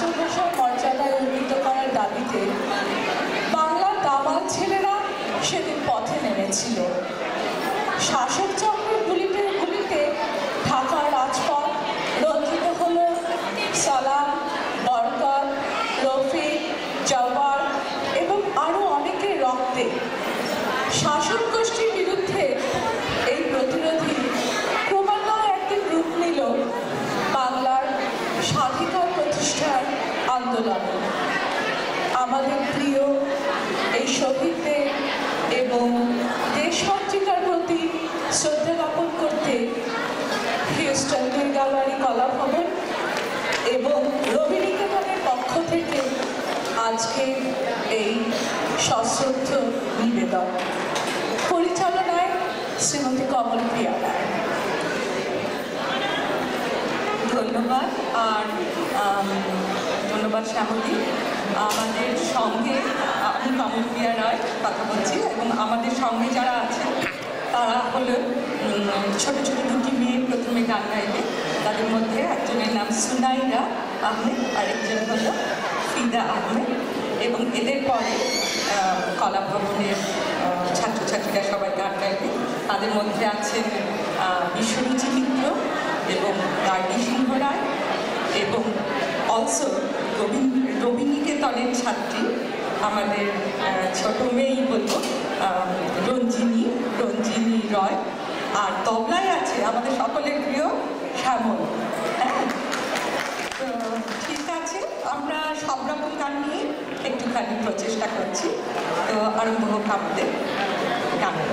রাষ্ট্রভাষার মর্যাদায় উন্নীত করার দাবিতে বাংলার দামাল ছেলেরা সেদিন পথে নেমেছিল। শাসক চক্রের গুলিতে গুলিতে ঢাকার রাজপথ রঞ্জিত হল সালাম, বরকত, রফিক, জওয়ার এবং আরও অনেকের রক্তে। শাসক গোষ্ঠীর বিরুদ্ধে এই প্রতিরোধী ক্রমান্বয়ে একদিন রূপ নিল বাংলার স্বাধিকার প্রতিষ্ঠার আন্দোলনে। আমাদের প্রিয় এই শহীদদের এবং দেশমাতৃকার প্রতি শ্রদ্ধা জ্ঞাপন করতে হিউস্টন দুর্গাবাড়ি কলা ভবন এবং রবীন্দ্রনাথের পক্ষ থেকে আজকে এই সশ্রদ্ধ নিবেদন। পরিচালনায় শ্রীমতী কমলপ্রিয়া রায়। ধন্যবাদ। আর ধন্যবাদ শ্যামলী। আমাদের সঙ্গে আমি কমলপ্রিয়া রায় কথা বলছি এবং আমাদের সঙ্গে যারা আছে তারা হলো ছোট ছোট দুটি মেয়ে প্রথমে গান গাইবে। তাদের মধ্যে একজনের নাম সুনাইরা আহমেদ, আরেকজন হল ফিদা আহমেদ। এবং এদের পরে কলা ভবনের ছাত্রছাত্রীরা সবাই গান গাইবে। তাদের মধ্যে আছেন বিশ্বরুচি মিত্র এবং গার্গী সিংহ রায় এবং অলসো রবীন্দ্রনিকেতনের ছাত্রী আমাদের ছোট মেয়েই বলবো রঞ্জিনী রয়। আর তবলায় আছে আমাদের সকলের প্রিয় শ্যামল। হ্যাঁ, তো ঠিক আছে, আমরা সব রকম গান নিয়ে একটুখানি প্রচেষ্টা করছি। তো আরম্ভ হোক আমাদের গানের।